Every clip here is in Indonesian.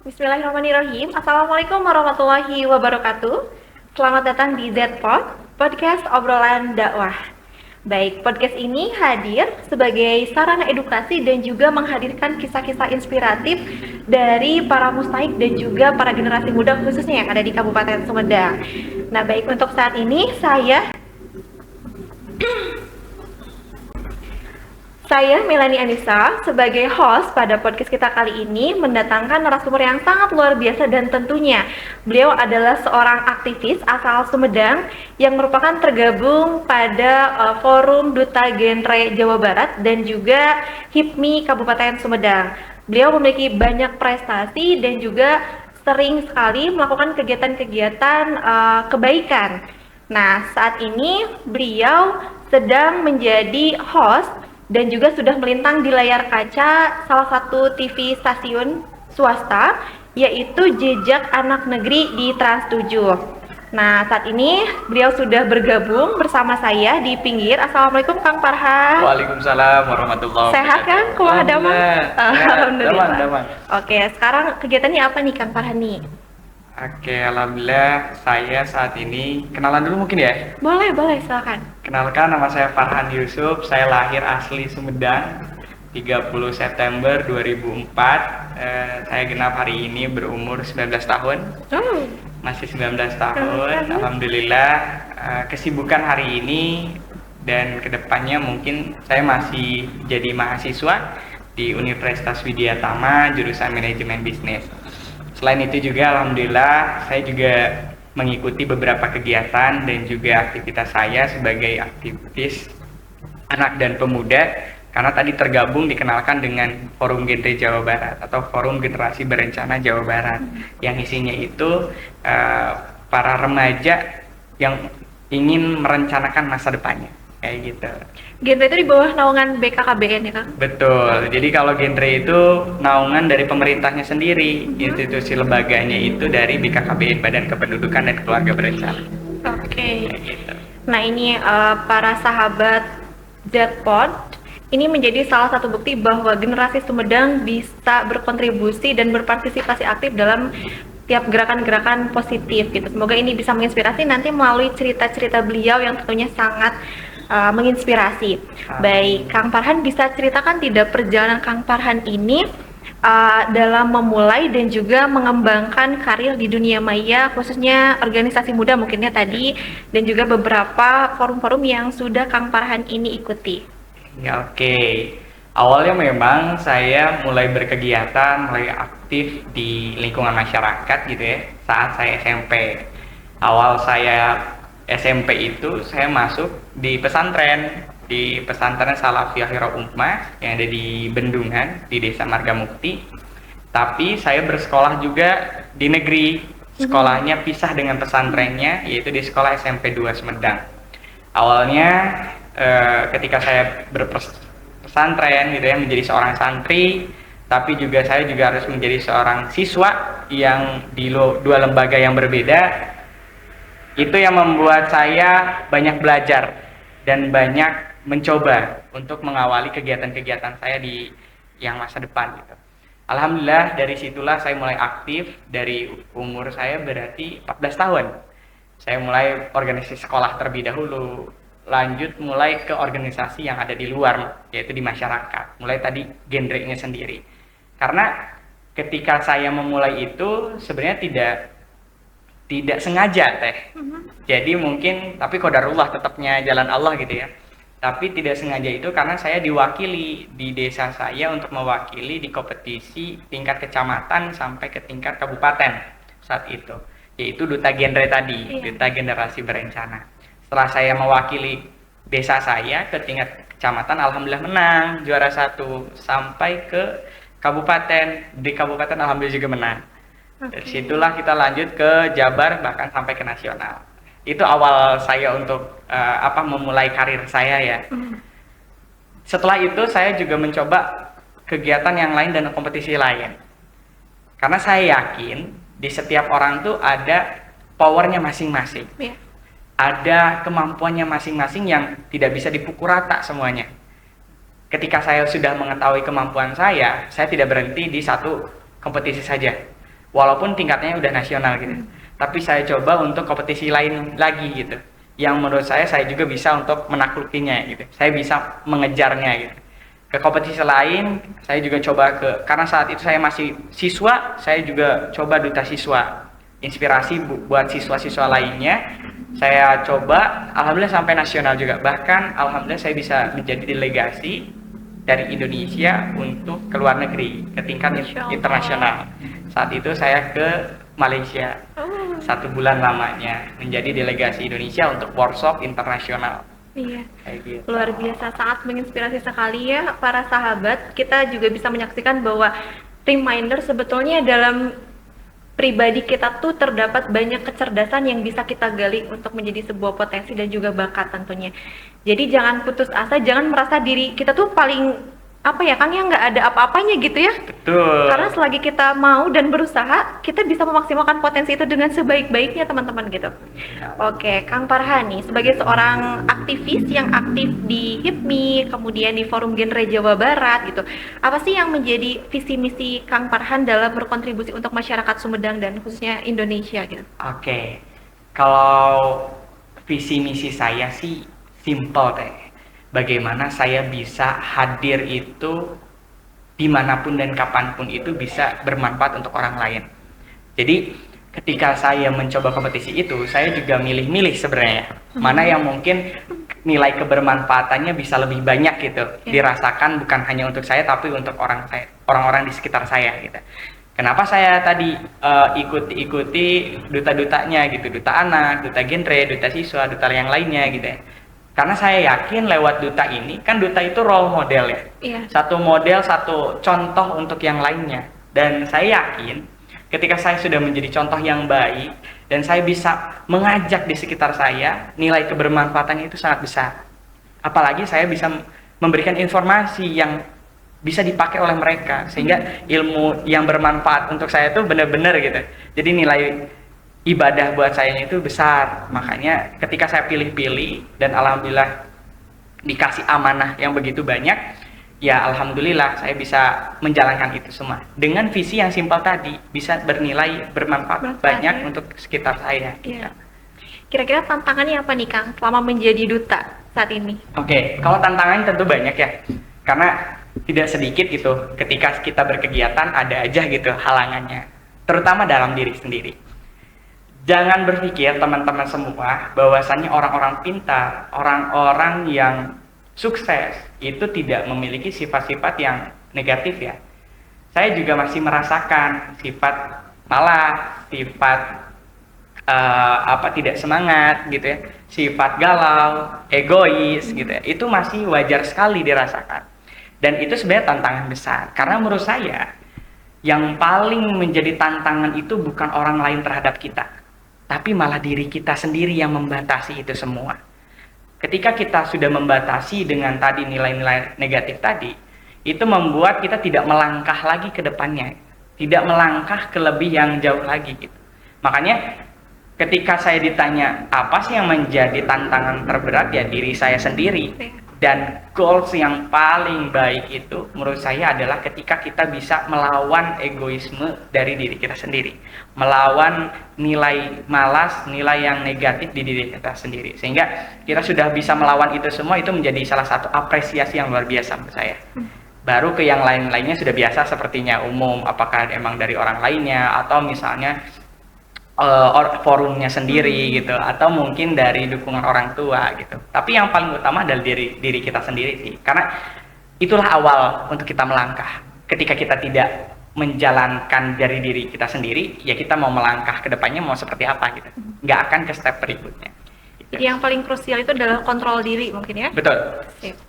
Bismillahirrahmanirrahim. Assalamualaikum warahmatullahi wabarakatuh. Selamat datang di Z-Pod, podcast obrolan dakwah. Baik, podcast ini hadir sebagai sarana edukasi dan juga menghadirkan kisah-kisah inspiratif dari para mustahik dan juga para generasi muda khususnya yang ada di Kabupaten Sumedang. Nah, baik, untuk saat ini Saya Melanie Anissa sebagai host pada podcast kita kali ini mendatangkan narasumber yang sangat luar biasa dan tentunya beliau adalah seorang aktivis asal Sumedang yang merupakan tergabung pada Forum Duta Genre Jawa Barat dan juga HIPMI Kabupaten Sumedang. Beliau memiliki banyak prestasi dan juga sering sekali melakukan kegiatan-kegiatan kebaikan. Nah, saat ini beliau sedang menjadi host dan juga sudah melintang di layar kaca salah satu TV stasiun swasta, yaitu Jejak Anak Negeri di Trans 7. Nah, saat ini beliau sudah bergabung bersama saya di pinggir. Assalamualaikum Kang Farhan. Waalaikumsalam warahmatullahi wabarakatuh. Sehat kan? Kumaha damang? Alhamdulillah. Damang. Oke, sekarang kegiatannya apa nih Kang Farhan nih? Oke, alhamdulillah saya saat ini kenalan dulu mungkin ya. Boleh, silakan. Kenalkan, nama saya Farhan Yusuf. Saya lahir asli Sumedang 30 September 2004. Saya genap hari ini berumur 19 tahun. Masih 19 tahun. Alhamdulillah, kesibukan hari ini dan kedepannya mungkin saya masih jadi mahasiswa di Universitas Widya Tama jurusan Manajemen Bisnis. Selain itu juga alhamdulillah saya juga mengikuti beberapa kegiatan dan juga aktivitas saya sebagai aktivis anak dan pemuda, karena tadi tergabung dikenalkan dengan Forum Genre Jawa Barat atau Forum Generasi Berencana Jawa Barat, yang isinya itu para remaja yang ingin merencanakan masa depannya kayak gitu. Genre itu di bawah naungan BKKBN ya Kang? Betul, jadi kalau genre itu naungan dari pemerintahnya sendiri, institusi lembaganya itu dari BKKBN, Badan Kependudukan dan Keluarga Berencana. Oke. Gitu. Nah ini para sahabat Z-Pod, ini menjadi salah satu bukti bahwa generasi Sumedang bisa berkontribusi dan berpartisipasi aktif dalam tiap gerakan-gerakan positif gitu. Semoga ini bisa menginspirasi nanti melalui cerita-cerita beliau yang tentunya sangat menginspirasi. Baik, Kang Farhan bisa ceritakan tidak perjalanan Kang Farhan ini dalam memulai dan juga mengembangkan karir di dunia maya, khususnya organisasi muda mungkinnya tadi, dan juga beberapa forum-forum yang sudah Kang Farhan ini ikuti. Ya, oke. Awalnya memang saya mulai berkegiatan, mulai aktif di lingkungan masyarakat gitu ya, saat saya SMP. Awal saya SMP itu saya masuk di pesantren Salafiyah Hira Ummah yang ada di Bendungan di Desa Margamukti. Tapi saya bersekolah juga di negeri. Sekolahnya pisah dengan pesantrennya, yaitu di sekolah SMP 2 Sumedang. Awalnya ketika saya berpesantren gitu ya, menjadi seorang santri, tapi juga saya juga harus menjadi seorang siswa yang di dua lembaga yang berbeda. Itu yang membuat saya banyak belajar dan banyak mencoba untuk mengawali kegiatan-kegiatan saya di yang masa depan gitu. Alhamdulillah dari situlah saya mulai aktif. Dari umur saya berarti 14 tahun. Saya mulai organisasi sekolah terlebih dahulu, lanjut mulai ke organisasi yang ada di luar, yaitu di masyarakat. Mulai tadi genrenya sendiri. Karena ketika saya memulai itu sebenarnya tidak sengaja jadi mungkin, tapi qadarullah, tetapnya jalan Allah gitu ya. Tapi tidak sengaja itu karena saya diwakili di desa saya untuk mewakili di kompetisi tingkat kecamatan sampai ke tingkat kabupaten saat itu, yaitu Duta Genre tadi, Duta Generasi Berencana. Setelah saya mewakili desa saya ke tingkat kecamatan, alhamdulillah menang juara 1, sampai ke kabupaten, di kabupaten alhamdulillah juga menang. Dari situlah kita lanjut ke Jabar, bahkan sampai ke nasional. Itu awal saya untuk memulai karir saya ya. Setelah itu saya juga mencoba kegiatan yang lain dan kompetisi lain. Karena saya yakin di setiap orang tuh ada powernya masing-masing. Ada kemampuannya masing-masing yang tidak bisa dipukul rata semuanya. Ketika saya sudah mengetahui kemampuan saya tidak berhenti di satu kompetisi saja. walaupun tingkatnya udah nasional gitu. Tapi saya coba untuk kompetisi lain lagi gitu, yang menurut saya juga bisa untuk menaklukinya gitu, saya bisa mengejarnya gitu. Ke kompetisi lain saya juga coba karena saat itu saya masih siswa, saya juga coba duta siswa, inspirasi buat siswa-siswa lainnya. Saya coba, alhamdulillah sampai nasional juga, bahkan alhamdulillah saya bisa menjadi delegasi dari Indonesia untuk ke luar negeri ke tingkat internasional. Saat itu saya ke Malaysia 1 bulan lamanya menjadi delegasi Indonesia untuk workshop internasional. Iya, gitu. luar biasa, sangat menginspirasi sekali ya para sahabat. Kita juga bisa menyaksikan bahwa reminder sebetulnya dalam pribadi kita tuh terdapat banyak kecerdasan yang bisa kita gali untuk menjadi sebuah potensi dan juga bakat tentunya. Jadi jangan putus asa, jangan merasa diri kita tuh paling apa ya Kang, yang nggak ada apa-apanya gitu ya. Betul. Karena selagi kita mau dan berusaha, kita bisa memaksimalkan potensi itu dengan sebaik-baiknya teman-teman gitu. Oke, Kang Farhan nih sebagai seorang aktivis yang aktif di HIPMI, kemudian di Forum Genre Jawa Barat gitu. Apa sih yang menjadi visi misi Kang Farhan dalam berkontribusi untuk masyarakat Sumedang dan khususnya Indonesia gitu? Oke. Kalau visi misi saya sih simple teh. Bagaimana saya bisa hadir itu dimanapun dan kapanpun itu bisa bermanfaat untuk orang lain. Jadi ketika saya mencoba kompetisi itu, saya juga milih-milih sebenarnya mana yang mungkin nilai kebermanfaatannya bisa lebih banyak gitu dirasakan, bukan hanya untuk saya tapi untuk orang-orang di sekitar saya gitu. Kenapa saya tadi ikuti duta-dutanya gitu, duta anak, duta genre, duta siswa, duta yang lainnya gitu ya. Karena saya yakin lewat duta ini, kan duta itu role model ya. Iya. Satu model, satu contoh untuk yang lainnya. Dan saya yakin ketika saya sudah menjadi contoh yang baik, dan saya bisa mengajak di sekitar saya, nilai kebermanfaatannya itu sangat besar. Apalagi saya bisa memberikan informasi yang bisa dipakai oleh mereka, sehingga ilmu yang bermanfaat untuk saya itu benar-benar gitu. Jadi nilai ibadah buat saya itu besar. Makanya ketika saya pilih-pilih dan alhamdulillah dikasih amanah yang begitu banyak, ya alhamdulillah saya bisa menjalankan itu semua dengan visi yang simpel tadi, bisa bernilai bermanfaat banyak untuk sekitar saya. Iya. Kira-kira tantangannya apa nih Kang selama menjadi duta saat ini? Oke, kalau tantangannya tentu banyak ya, karena tidak sedikit gitu. Ketika kita berkegiatan ada aja gitu halangannya, terutama dalam diri sendiri. Jangan berpikir teman-teman semua bahwasannya orang-orang pintar, orang-orang yang sukses itu tidak memiliki sifat-sifat yang negatif ya. Saya juga masih merasakan sifat malas, sifat tidak semangat gitu ya, sifat galau, egois gitu ya. Itu masih wajar sekali dirasakan. Dan itu sebenarnya tantangan besar. Karena menurut saya yang paling menjadi tantangan itu bukan orang lain terhadap kita, tapi malah diri kita sendiri yang membatasi itu semua. Ketika kita sudah membatasi dengan tadi nilai-nilai negatif tadi, itu membuat kita tidak melangkah lagi ke depannya, tidak melangkah ke lebih yang jauh lagi gitu. Makanya ketika saya ditanya apa sih yang menjadi tantangan terberat, ya diri saya sendiri. Dan goals yang paling baik itu menurut saya adalah ketika kita bisa melawan egoisme dari diri kita sendiri, melawan nilai malas, nilai yang negatif di diri kita sendiri, sehingga kita sudah bisa melawan itu semua. Itu menjadi salah satu apresiasi yang luar biasa menurut saya. Baru ke yang lain-lainnya sudah biasa sepertinya umum, apakah emang dari orang lainnya atau misalnya forumnya sendiri gitu, atau mungkin dari dukungan orang tua gitu. Tapi yang paling utama adalah diri kita sendiri sih, karena itulah awal untuk kita melangkah. Ketika kita tidak menjalankan dari diri kita sendiri, ya kita mau melangkah ke depannya mau seperti apa gitu, nggak akan ke step berikutnya gitu. Jadi yang paling krusial itu adalah kontrol diri mungkin ya. Betul. Sip.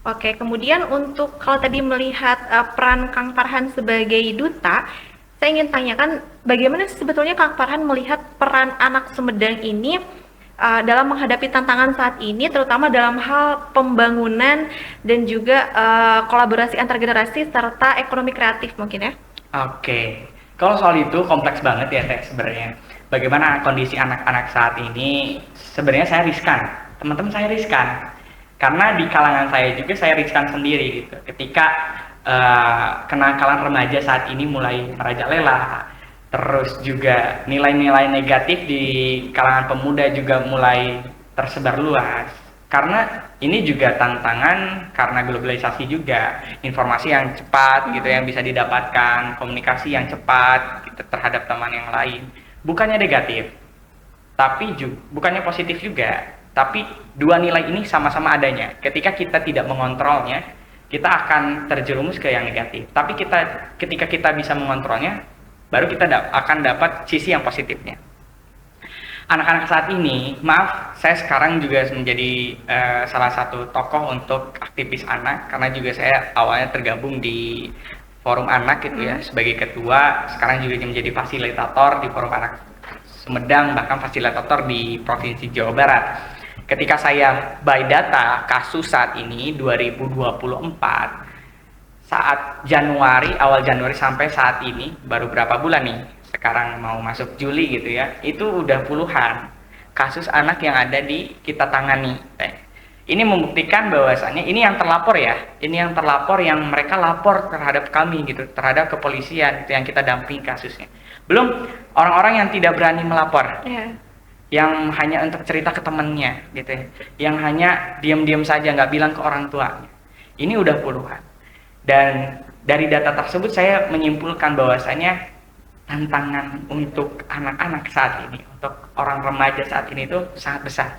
Oke, kemudian untuk kalau tadi melihat peran Kang Farhan sebagai duta, saya ingin tanyakan bagaimana sebetulnya Kang Farhan melihat peran anak Sumedang ini dalam menghadapi tantangan saat ini, terutama dalam hal pembangunan dan juga kolaborasi antar generasi serta ekonomi kreatif mungkin ya? Oke, kalau soal itu kompleks banget ya Teh sebenarnya. Bagaimana kondisi anak-anak saat ini? Sebenarnya saya riskan, teman-teman saya riskan, karena di kalangan saya juga saya riskan sendiri gitu. Ketika kenakalan remaja saat ini mulai merajalela, Terus juga nilai-nilai negatif di kalangan pemuda juga mulai tersebar luas. Karena ini juga tantangan karena globalisasi juga, informasi yang cepat gitu yang bisa didapatkan, komunikasi yang cepat gitu, terhadap teman yang lain. Bukannya negatif, tapi juga bukannya positif juga, tapi dua nilai ini sama-sama adanya. Ketika kita tidak mengontrolnya, kita akan terjerumus ke yang negatif. Tapi ketika kita bisa mengontrolnya, baru kita akan dapat sisi yang positifnya. Anak-anak saat ini, maaf, saya sekarang juga menjadi salah satu tokoh untuk aktivis anak, karena juga saya awalnya tergabung di forum anak gitu ya, sebagai ketua, sekarang juga menjadi fasilitator di forum anak Sumedang, bahkan fasilitator di Provinsi Jawa Barat. Ketika saya by data kasus saat ini 2024, saat awal Januari sampai saat ini, baru berapa bulan nih, sekarang mau masuk Juli gitu ya, itu udah puluhan kasus anak yang ada di kita tangani. Ini membuktikan bahwasannya ini yang terlapor ya, ini yang terlapor yang mereka lapor terhadap kami gitu, terhadap kepolisian yang kita dampingi kasusnya. Belum orang-orang yang tidak berani melapor, yang hanya untuk cerita ke temannya gitu ya, yang hanya diam-diam saja nggak bilang ke orang tuanya. Ini udah puluhan. Dan dari data tersebut saya menyimpulkan bahwasanya tantangan untuk anak-anak saat ini, untuk orang remaja saat ini itu sangat besar.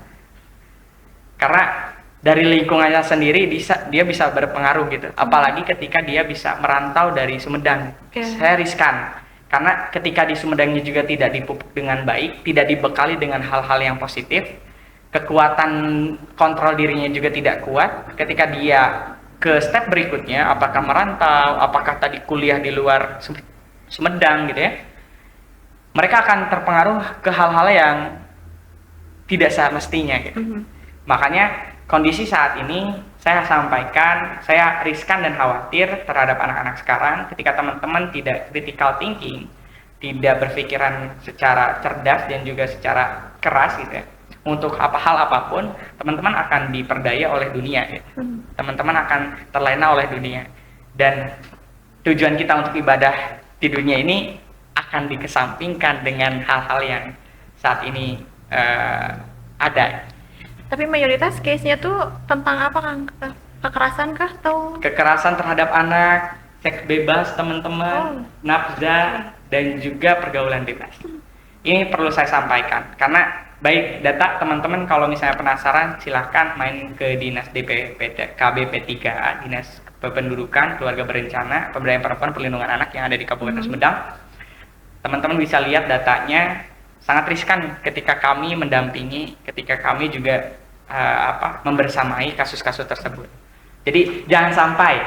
Karena dari lingkungannya sendiri dia bisa berpengaruh gitu. Apalagi ketika dia bisa merantau dari Sumedang. Saya riskan. Karena ketika di Sumedangnya juga tidak dipupuk dengan baik, tidak dibekali dengan hal-hal yang positif, kekuatan kontrol dirinya juga tidak kuat. Ketika dia ke step berikutnya, apakah merantau, apakah tadi kuliah di luar Sumedang gitu ya, mereka akan terpengaruh ke hal-hal yang tidak semestinya gitu. Makanya kondisi saat ini saya sampaikan, saya riskan dan khawatir terhadap anak-anak sekarang ketika teman-teman tidak critical thinking, tidak berpikiran secara cerdas dan juga secara keras gitu ya. Untuk hal apapun, teman-teman akan diperdaya oleh dunia ya. Teman-teman akan terlena oleh dunia. Dan tujuan kita untuk ibadah di dunia ini akan dikesampingkan dengan hal-hal yang saat ini ada. Tapi mayoritas case-nya tuh tentang apa, Kang? Kekerasan kah atau? Kekerasan terhadap anak, seks bebas teman-teman, nafsa, dan juga pergaulan bebas. Ini perlu saya sampaikan, karena baik data teman-teman kalau misalnya penasaran silahkan main ke Dinas KBP 3A, Dinas Kependudukan, Keluarga Berencana, Pemberdayaan Perempuan, Perlindungan Anak yang ada di Kabupaten Sumedang. Teman-teman bisa lihat datanya, sangat riskan ketika kami mendampingi, ketika kami juga membersamai kasus-kasus tersebut. Jadi jangan sampai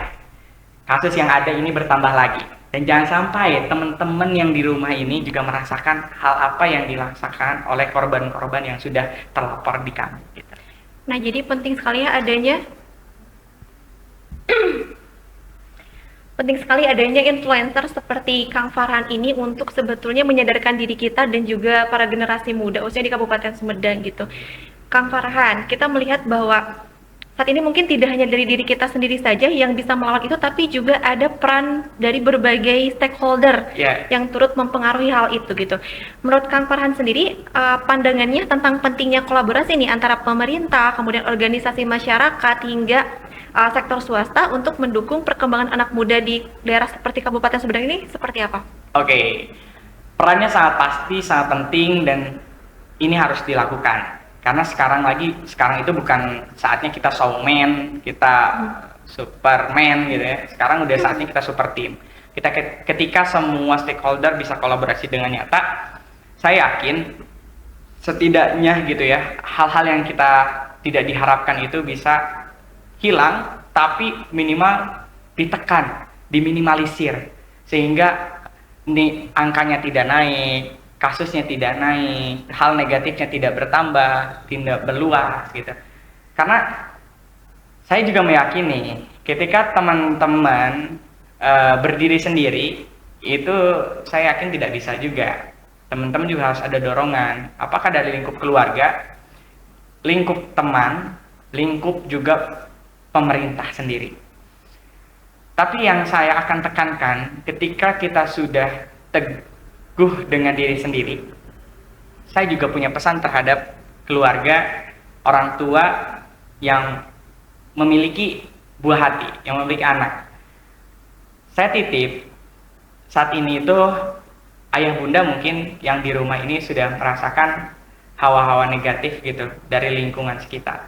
kasus yang ada ini bertambah lagi. Dan jangan sampai teman-teman yang di rumah ini juga merasakan hal apa yang dirasakan oleh korban-korban yang sudah terlapor di kami. Gitu. Nah, jadi penting sekali ya adanya influencer seperti Kang Farhan ini untuk sebetulnya menyadarkan diri kita dan juga para generasi muda khususnya di Kabupaten Sumedang gitu. Kang Farhan, kita melihat bahwa saat ini mungkin tidak hanya dari diri kita sendiri saja yang bisa melawan itu, tapi juga ada peran dari berbagai stakeholder yang turut mempengaruhi hal itu gitu. Menurut Kang Farhan sendiri, pandangannya tentang pentingnya kolaborasi nih antara pemerintah, kemudian organisasi masyarakat hingga sektor swasta untuk mendukung perkembangan anak muda di daerah seperti Kabupaten Sumedang ini seperti apa? Oke, perannya sangat pasti, sangat penting dan ini harus dilakukan. Karena sekarang itu bukan saatnya kita showman, kita superman gitu ya. Sekarang udah saatnya kita super team. Ketika semua stakeholder bisa kolaborasi dengan nyata, saya yakin setidaknya gitu ya, hal-hal yang kita tidak diharapkan itu bisa hilang, tapi minimal ditekan, diminimalisir, sehingga angkanya tidak naik, kasusnya tidak naik, hal negatifnya tidak bertambah, tidak berluas gitu. Karena saya juga meyakini ketika teman-teman berdiri sendiri, itu saya yakin tidak bisa juga. Teman-teman juga harus ada dorongan, apakah dari lingkup keluarga, lingkup teman, lingkup juga pemerintah sendiri. Tapi yang saya akan tekankan, ketika kita sudah dengan diri sendiri, saya juga punya pesan terhadap keluarga, orang tua yang memiliki buah hati, yang memiliki anak. Saya titip, saat ini itu ayah bunda mungkin yang di rumah ini sudah merasakan hawa-hawa negatif gitu dari lingkungan sekitar.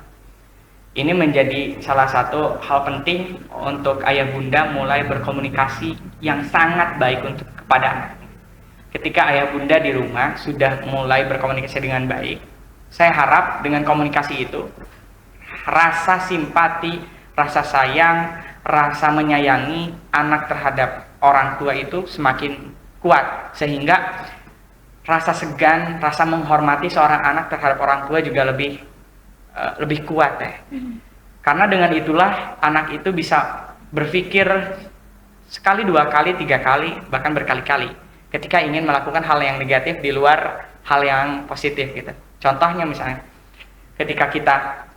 Ini menjadi salah satu hal penting untuk ayah bunda mulai berkomunikasi yang sangat baik untuk kepada anak. Ketika ayah bunda di rumah sudah mulai berkomunikasi dengan baik, saya harap dengan komunikasi itu rasa simpati, rasa sayang, rasa menyayangi anak terhadap orang tua itu semakin kuat, sehingga rasa segan, rasa menghormati seorang anak terhadap orang tua juga lebih kuat ya. Karena dengan itulah anak itu bisa berpikir sekali, dua kali, tiga kali, bahkan berkali-kali ketika ingin melakukan hal yang negatif di luar hal yang positif gitu. Contohnya misalnya ketika kita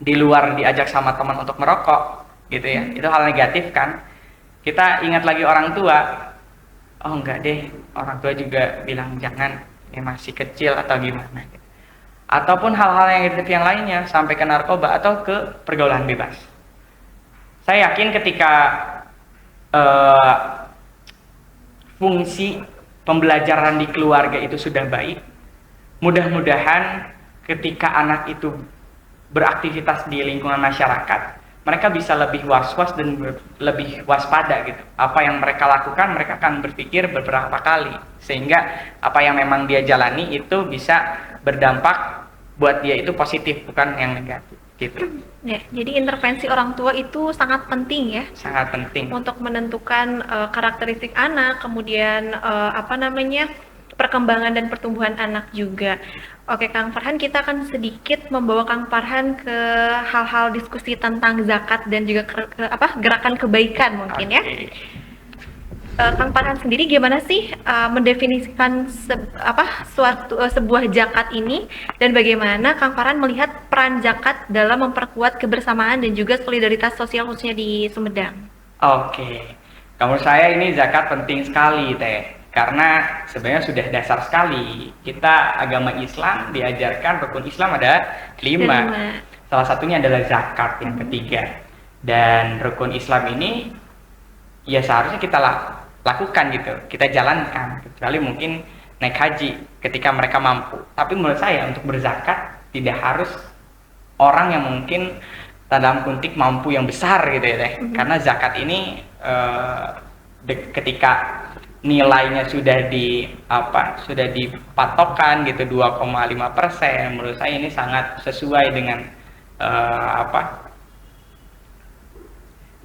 di luar diajak sama teman untuk merokok gitu ya, itu hal negatif kan. Kita ingat lagi orang tua, oh enggak deh, orang tua juga bilang jangan, ini masih kecil atau gimana gitu. Ataupun hal-hal yang negatif yang lainnya sampai ke narkoba atau ke pergaulan bebas. Saya yakin ketika fungsi pembelajaran di keluarga itu sudah baik, mudah-mudahan ketika anak itu beraktivitas di lingkungan masyarakat, mereka bisa lebih was-was dan lebih waspada gitu. Apa yang mereka lakukan, mereka akan berpikir beberapa kali, sehingga apa yang memang dia jalani itu bisa berdampak buat dia itu positif, bukan yang negatif gitu. Ya, jadi intervensi orang tua itu sangat penting ya. Sangat penting Untuk menentukan karakteristik anak, kemudian perkembangan dan pertumbuhan anak juga. Oke, Kang Farhan, kita akan sedikit membawa Kang Farhan ke hal-hal diskusi tentang zakat dan juga gerakan kebaikan mungkin ya. Kang Farhan sendiri gimana sih mendefinisikan sebuah zakat ini, dan bagaimana Kang Farhan melihat peran zakat dalam memperkuat kebersamaan dan juga solidaritas sosial khususnya di Sumedang? Oke, menurut saya ini zakat penting sekali Teh, karena sebenarnya sudah dasar sekali. Kita agama Islam diajarkan rukun Islam ada 5. Salah satunya adalah zakat yang ketiga. Dan rukun Islam ini ya seharusnya kita lakukan gitu, kita jalankan, kecuali mungkin naik haji ketika mereka mampu. Tapi menurut saya untuk berzakat tidak harus orang yang mungkin dalam kuntik mampu yang besar gitu ya Teh. Karena zakat ini ketika nilainya sudah dipatokkan gitu 2,5%, menurut saya ini sangat sesuai dengan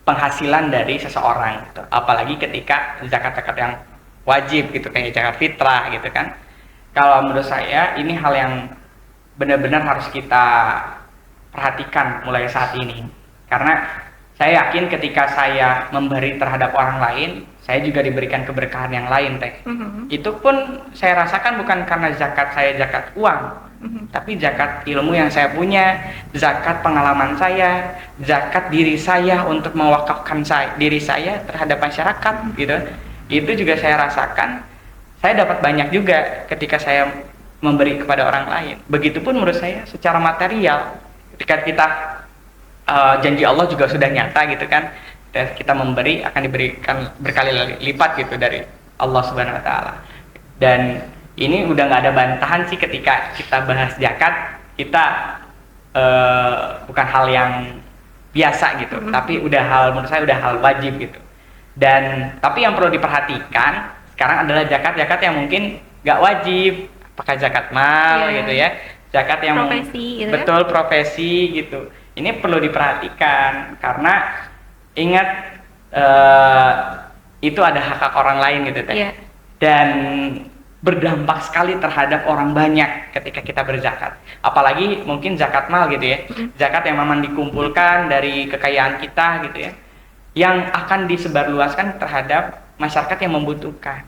penghasilan dari seseorang gitu. Apalagi ketika zakat-zakat yang wajib gitu, kayak zakat fitrah gitu kan. Kalau menurut saya ini hal yang benar-benar harus kita perhatikan mulai saat ini, karena saya yakin ketika saya memberi terhadap orang lain, saya juga diberikan keberkahan yang lain Teh. Itu pun saya rasakan bukan karena zakat saya zakat uang, tapi zakat ilmu yang saya punya, zakat pengalaman saya, zakat diri saya untuk mewakafkan diri saya terhadap masyarakat gitu. Itu juga saya rasakan, saya dapat banyak juga ketika saya memberi kepada orang lain. Begitupun menurut saya secara material, ketika kita janji Allah juga sudah nyata gitu kan, kita memberi akan diberikan berkali lipat gitu dari Allah Subhanahu Wa Taala. Dan ini udah nggak ada bantahan sih ketika kita bahas zakat, kita bukan hal yang biasa gitu, tapi menurut saya udah hal wajib gitu. Dan tapi yang perlu diperhatikan sekarang adalah zakat yang mungkin nggak wajib, apakah zakat mal gitu ya, zakat yang profesi, gitu betul ya? Profesi gitu. Ini perlu diperhatikan karena ingat itu ada hak orang lain gitu Teh. Dan berdampak sekali terhadap orang banyak ketika kita berzakat. Apalagi mungkin zakat mal gitu ya. Zakat yang memang dikumpulkan dari kekayaan kita gitu ya, yang akan disebarluaskan terhadap masyarakat yang membutuhkan.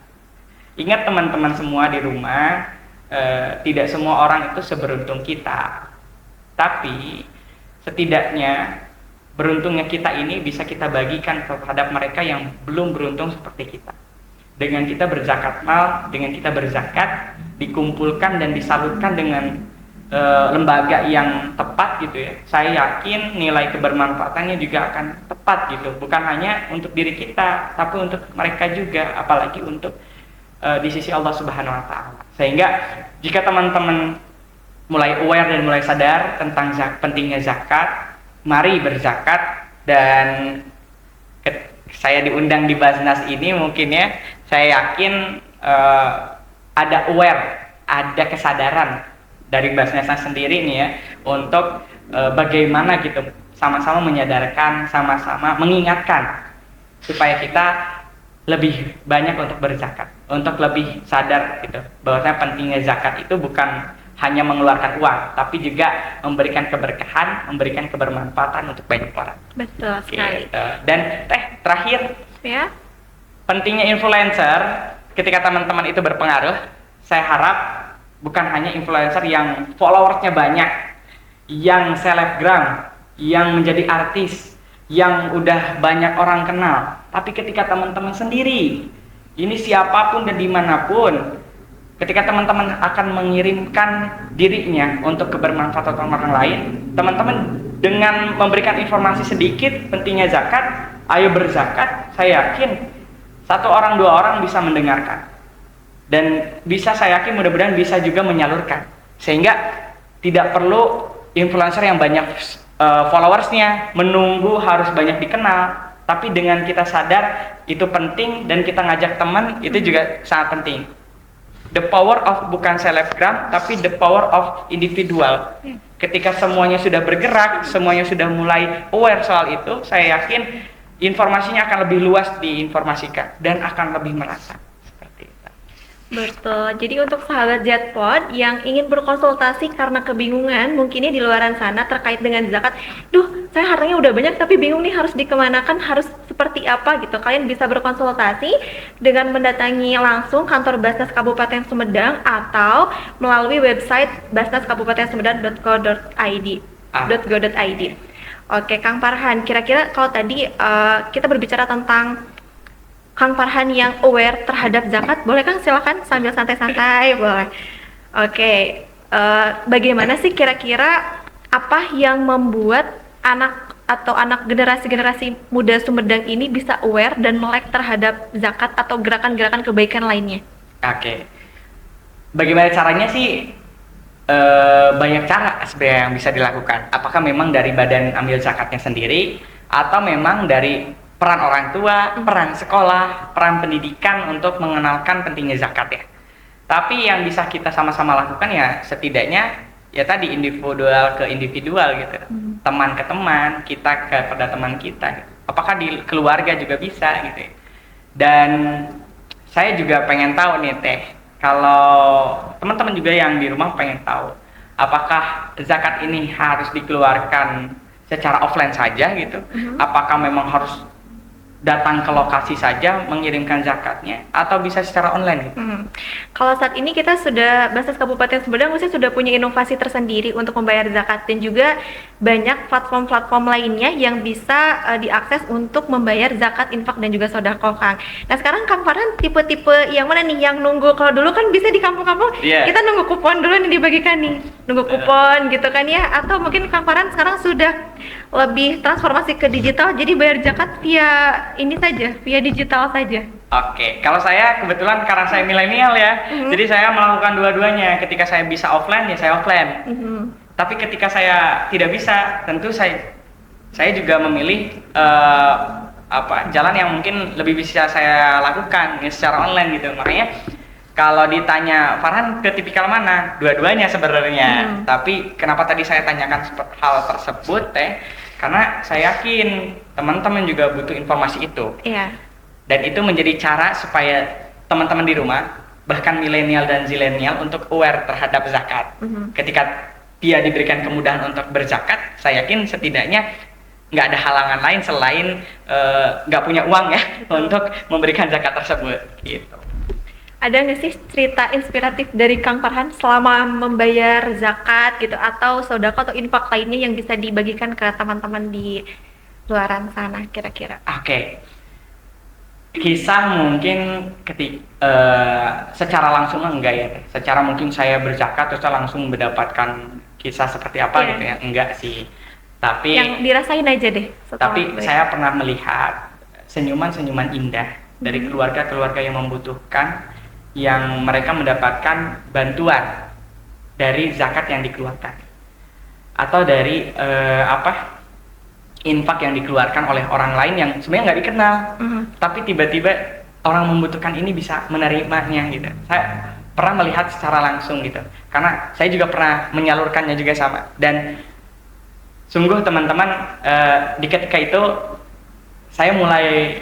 Ingat teman-teman semua di rumah, tidak semua orang itu seberuntung kita. Tapi setidaknya beruntungnya kita ini bisa kita bagikan kepada mereka yang belum beruntung seperti kita. dengan kita berzakat mal, dengan kita berzakat, dikumpulkan dan disalurkan dengan lembaga yang tepat gitu ya, saya yakin nilai kebermanfaatannya juga akan tepat gitu, bukan hanya untuk diri kita tapi untuk mereka juga, apalagi untuk di sisi Allah Subhanahu wa taala. Sehingga jika teman-teman mulai aware dan mulai sadar tentang pentingnya zakat, mari berzakat. Dan saya diundang di Basnas ini mungkin ya, saya yakin ada aware, ada kesadaran dari Basnas sendiri nih ya, untuk bagaimana gitu sama-sama menyadarkan, sama-sama mengingatkan supaya kita lebih banyak untuk berzakat, untuk lebih sadar gitu bahwasanya pentingnya zakat itu bukan hanya mengeluarkan uang, tapi juga memberikan keberkahan, memberikan kebermanfaatan untuk banyak orang. Betul sekali. Gitu. Dan terakhir Ya. pentingnya influencer ketika teman-teman itu berpengaruh, saya harap bukan hanya influencer yang followersnya banyak, yang selebgram, yang menjadi artis, yang udah banyak orang kenal, tapi ketika teman-teman sendiri, ini siapapun dan dimanapun, ketika teman-teman akan mengirimkan dirinya untuk kebermanfaatan orang lain, teman-teman dengan memberikan informasi sedikit pentingnya zakat, ayo berzakat, saya yakin 1 orang 2 orang bisa mendengarkan. Dan bisa, saya yakin mudah-mudahan bisa juga menyalurkan, sehingga tidak perlu influencer yang banyak followersnya menunggu harus banyak dikenal, tapi dengan kita sadar itu penting dan kita ngajak teman, itu juga sangat penting. The power of bukan selebgram tapi the power of individual. Ketika semuanya sudah bergerak, semuanya sudah mulai aware soal itu, saya yakin informasinya akan lebih luas diinformasikan dan akan lebih merata. Betul. Jadi untuk sahabat Jetpod yang ingin berkonsultasi karena kebingungan mungkinnya di luaran sana terkait dengan zakat, saya hartanya udah banyak tapi bingung nih harus dikemanakan, harus seperti apa gitu. Kalian bisa berkonsultasi dengan mendatangi langsung kantor Basnas Kabupaten Sumedang atau melalui website basnaskabupatensumedang.go.id. Oke, Kang Farhan, kira-kira kalau tadi kita berbicara tentang Kang Farhan yang aware terhadap zakat, boleh Kang silakan sambil santai-santai, boleh. Oke, bagaimana sih kira-kira apa yang membuat anak atau anak generasi muda Sumedang ini bisa aware dan melek terhadap zakat atau gerakan-gerakan kebaikan lainnya? Oke, bagaimana caranya sih? Banyak cara sebenarnya yang bisa dilakukan. Apakah memang dari badan ambil zakatnya sendiri, atau memang dari peran orang tua, peran sekolah, peran pendidikan untuk mengenalkan pentingnya zakat ya. Tapi yang bisa kita sama-sama lakukan ya setidaknya ya tadi individual ke individual gitu, teman ke teman, kita kepada teman kita. Apakah di keluarga juga bisa gitu ya. Dan saya juga pengen tahu nih Teh, kalau teman-teman juga yang di rumah pengen tahu, apakah zakat ini harus dikeluarkan secara offline saja gitu? Apakah memang harus datang ke lokasi saja mengirimkan zakatnya atau bisa secara online gitu? Kalau saat ini kita sudah, Basnas Kabupaten Sumedang sudah punya inovasi tersendiri untuk membayar zakat dan juga banyak platform-platform lainnya yang bisa diakses untuk membayar zakat, infak dan juga sedekah, Kang. Nah sekarang Kang Farhan tipe-tipe yang mana nih yang nunggu? Kalau dulu kan bisa di kampung-kampung kita nunggu kupon dulu nih dibagikan nih, nunggu kupon gitu kan ya, atau mungkin Kang Farhan sekarang sudah lebih transformasi ke digital, jadi bayar zakat via ini saja, via digital saja. Oke, kalau saya kebetulan karena saya milenial ya, jadi saya melakukan dua-duanya. Ketika saya bisa offline ya saya offline. Tapi ketika saya tidak bisa, tentu saya juga memilih jalan yang mungkin lebih bisa saya lakukan ya, secara online gitu. Makanya kalau ditanya Farhan ke tipikal mana, dua-duanya sebenarnya. Tapi kenapa tadi saya tanyakan hal tersebut karena saya yakin teman-teman juga butuh informasi itu. Dan itu menjadi cara supaya teman-teman di rumah, bahkan milenial dan zilenial untuk aware terhadap zakat. Ketika dia diberikan kemudahan untuk berzakat, saya yakin setidaknya nggak ada halangan lain selain nggak punya uang ya untuk memberikan zakat tersebut. Gitu. Ada nggak sih cerita inspiratif dari Kang Farhan selama membayar zakat gitu, atau sedekah atau infak lainnya yang bisa dibagikan ke teman-teman di luaran sana kira-kira? Oke. Kisah mungkin secara langsung enggak ya. Secara mungkin saya berzakat terus saya langsung mendapatkan kisah seperti apa Iya. gitu ya. Enggak sih. Tapi Yang dirasain aja deh setelah tapi saya pernah melihat senyuman-senyuman indah dari keluarga-keluarga yang membutuhkan, yang mereka mendapatkan bantuan dari zakat yang dikeluarkan atau dari infak yang dikeluarkan oleh orang lain yang sebenarnya nggak dikenal, tapi tiba-tiba orang membutuhkan ini bisa menerimanya gitu. Saya pernah melihat secara langsung gitu, karena saya juga pernah menyalurkannya juga sama. Dan sungguh teman-teman, di ketika itu saya mulai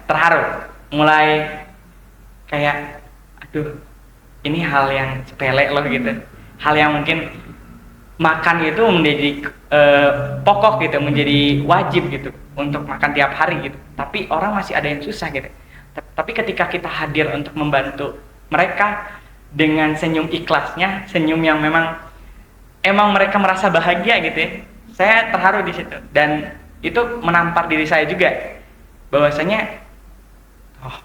terharu, mulai kayak aduh, ini hal yang sepele loh gitu, hal yang mungkin makan itu menjadi pokok gitu, menjadi wajib gitu untuk makan tiap hari gitu. Tapi orang masih ada yang susah gitu. Tapi ketika kita hadir untuk membantu mereka dengan senyum ikhlasnya, senyum yang emang mereka merasa bahagia gitu ya. Saya terharu di situ, dan itu menampar diri saya juga bahwasanya oh,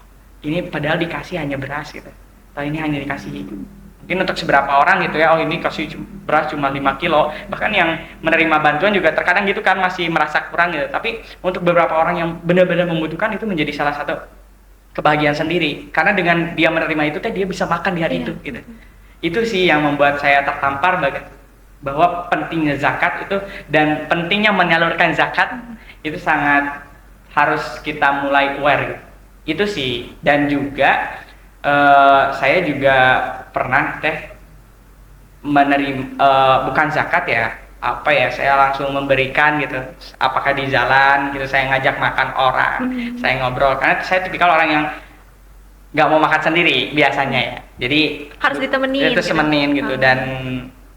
ini padahal dikasih hanya beras gitu. Atau ini hanya dikasih mungkin untuk seberapa orang gitu ya, oh ini kasih beras cuma 5 kilo, bahkan yang menerima bantuan juga terkadang gitu kan masih merasa kurang gitu. Tapi untuk beberapa orang yang benar-benar membutuhkan, itu menjadi salah satu kebahagiaan sendiri, karena dengan dia menerima itu dia bisa makan di hari itu gitu. Itu sih yang membuat saya tertampar bahwa pentingnya zakat itu, dan pentingnya menyalurkan zakat itu sangat harus kita mulai aware gitu. Itu sih. Dan juga saya juga pernah menerima bukan zakat ya, saya langsung memberikan gitu, apakah di jalan gitu saya ngajak makan orang, saya ngobrol, karena saya tipikal orang yang nggak mau makan sendiri biasanya ya, jadi harus ditemenin itu semenin gitu. Dan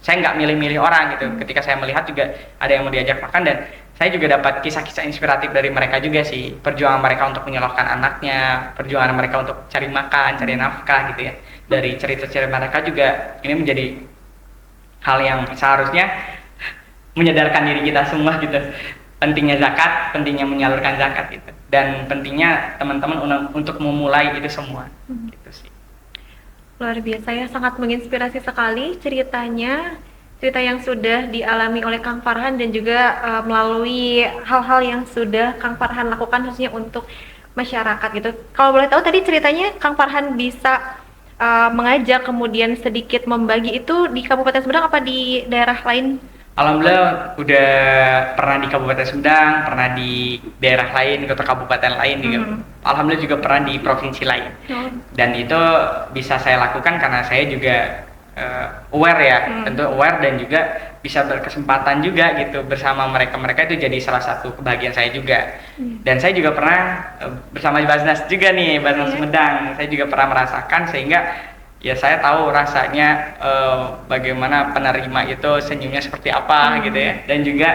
saya nggak milih-milih orang gitu. Ketika saya melihat juga ada yang mau diajak makan, dan saya juga dapat kisah-kisah inspiratif dari mereka juga sih, perjuangan mereka untuk menyalurkan anaknya, perjuangan mereka untuk cari makan, cari nafkah gitu ya. Dari cerita-cerita mereka juga ini menjadi hal yang seharusnya menyadarkan diri kita semua gitu, pentingnya zakat, pentingnya menyalurkan zakat gitu, dan pentingnya teman-teman untuk memulai itu semua gitu sih. Luar biasa ya, sangat menginspirasi sekali ceritanya, cerita yang sudah dialami oleh Kang Farhan, dan juga melalui hal-hal yang sudah Kang Farhan lakukan khususnya untuk masyarakat gitu. Kalau boleh tahu tadi ceritanya Kang Farhan bisa mengajak kemudian sedikit membagi itu di Kabupaten Sumedang apa di daerah lain? Alhamdulillah udah pernah di Kabupaten Sumedang, pernah di daerah lain, kota kabupaten lain juga. Alhamdulillah juga pernah di provinsi lain. Dan itu bisa saya lakukan karena saya juga aware ya, tentu aware, dan juga bisa berkesempatan juga gitu bersama mereka itu jadi salah satu kebahagiaan saya juga. Dan saya juga pernah bersama Basnas juga nih, Basnas Sumedang, saya juga pernah merasakan, sehingga ya saya tahu rasanya bagaimana penerima itu senyumnya seperti apa gitu ya. Dan juga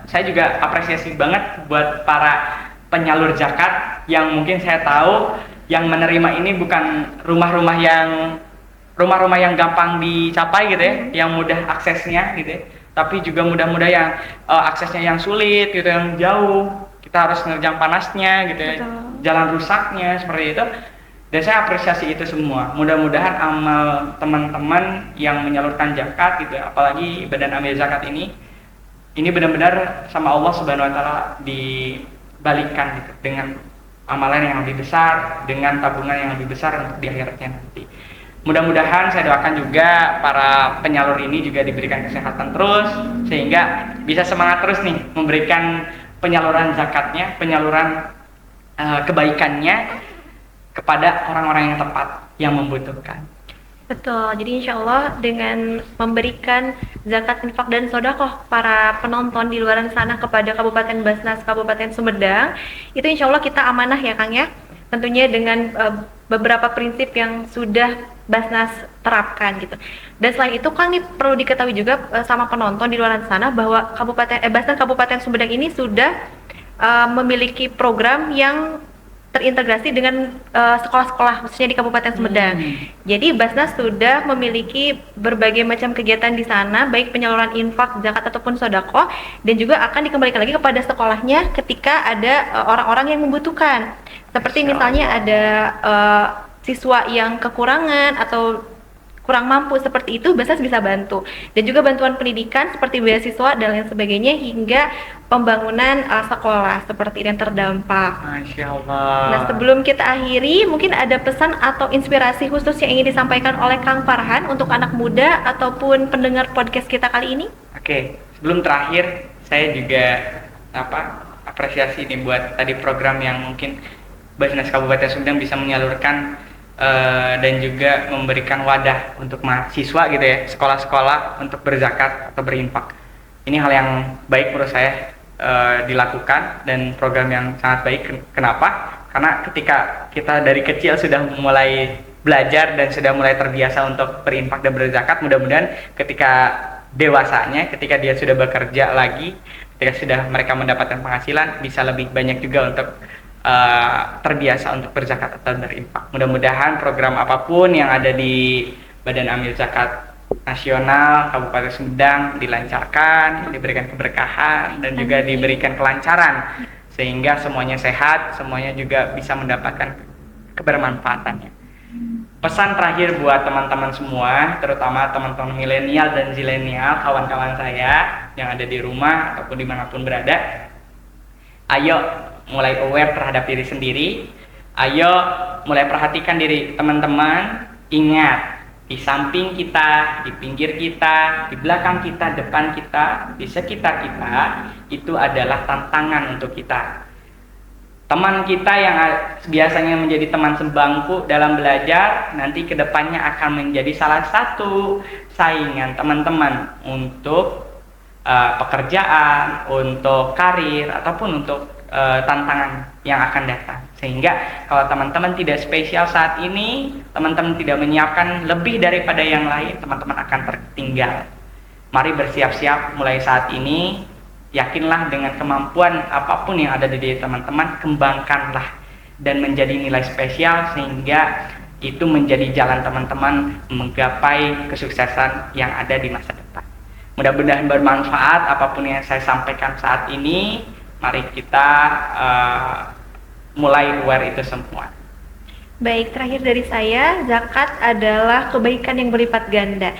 saya juga apresiasi banget buat para penyalur zakat yang mungkin saya tahu yang menerima ini bukan rumah-rumah yang gampang dicapai gitu ya, yang mudah aksesnya gitu ya, tapi juga mudah-mudah yang aksesnya yang sulit gitu, yang jauh, kita harus ngerjam panasnya gitu ya, jalan rusaknya seperti itu. Dan saya apresiasi itu semua. Mudah-mudahan amal teman-teman yang menyalurkan zakat gitu ya, apalagi Badan Amil Zakat ini benar-benar sama Allah Subhanahu wa taala dibalikkan gitu, dengan amalan yang lebih besar, dengan tabungan yang lebih besar untuk di akhiratnya nanti. Mudah-mudahan saya doakan juga para penyalur ini juga diberikan kesehatan terus, sehingga bisa semangat terus nih memberikan penyaluran zakatnya, penyaluran kebaikannya kepada orang-orang yang tepat yang membutuhkan. Betul, jadi insya Allah dengan memberikan zakat, infak, dan sodakoh para penonton di luar sana kepada Kabupaten Basnas, Kabupaten Sumedang, itu insya Allah kita amanah ya Kang ya, tentunya dengan beberapa prinsip yang sudah Basnas terapkan gitu. Dan selain itu Kang, nih perlu diketahui juga sama penonton di luar sana bahwa Basnas Kabupaten Sumedang ini sudah memiliki program yang terintegrasi dengan sekolah-sekolah khususnya di Kabupaten Sumedang. Jadi Basnas sudah memiliki berbagai macam kegiatan di sana, baik penyaluran infak, zakat ataupun sodako, dan juga akan dikembalikan lagi kepada sekolahnya ketika ada orang-orang yang membutuhkan. Seperti Masya misalnya Allah. ada siswa yang kekurangan atau kurang mampu seperti itu, Basnas bisa bantu. Dan juga bantuan pendidikan seperti beasiswa dan lain sebagainya hingga pembangunan sekolah seperti yang terdampak. Masya Nah, Allah. sebelum kita akhiri, mungkin ada pesan atau inspirasi khusus yang ingin disampaikan oleh Kang Farhan untuk anak muda ataupun pendengar podcast kita kali ini? Oke, sebelum terakhir saya juga apresiasi nih buat tadi program yang mungkin Basnas Kabupaten Sumedang bisa menyalurkan dan juga memberikan wadah untuk mahasiswa gitu ya, sekolah-sekolah untuk berzakat atau berinfak. Ini hal yang baik menurut saya dilakukan dan program yang sangat baik. Kenapa? Karena ketika kita dari kecil sudah mulai belajar dan sudah mulai terbiasa untuk berinfak dan berzakat, mudah-mudahan ketika dewasanya, ketika dia sudah bekerja lagi, ketika sudah mereka mendapatkan penghasilan, bisa lebih banyak juga untuk terbiasa untuk berzakat atau berinfak. Mudah-mudahan program apapun yang ada di Badan Amil Zakat Nasional Kabupaten Sumedang dilancarkan, diberikan keberkahan dan juga diberikan kelancaran sehingga semuanya sehat, semuanya juga bisa mendapatkan kebermanfaatannya. Pesan terakhir buat teman-teman semua, terutama teman-teman milenial dan zilenial, kawan-kawan saya yang ada di rumah ataupun dimanapun berada, ayo mulai aware terhadap diri sendiri, ayo mulai perhatikan diri teman-teman. Ingat, di samping kita, di pinggir kita, di belakang kita, depan kita, di sekitar kita, itu adalah tantangan untuk kita. Teman kita yang biasanya menjadi teman sebangku dalam belajar, nanti kedepannya akan menjadi salah satu saingan teman-teman untuk pekerjaan, untuk karir, ataupun untuk tantangan yang akan datang. Sehingga kalau teman-teman tidak spesial saat ini, teman-teman tidak menyiapkan lebih daripada yang lain, teman-teman akan tertinggal. Mari bersiap-siap mulai saat ini. Yakinlah dengan kemampuan apapun yang ada di diri teman-teman, kembangkanlah dan menjadi nilai spesial sehingga itu menjadi jalan teman-teman menggapai kesuksesan yang ada di masa depan. Mudah-mudahan bermanfaat apapun yang saya sampaikan saat ini. Mari kita mulai aware itu semua. Baik, terakhir dari saya, zakat adalah kebaikan yang berlipat ganda.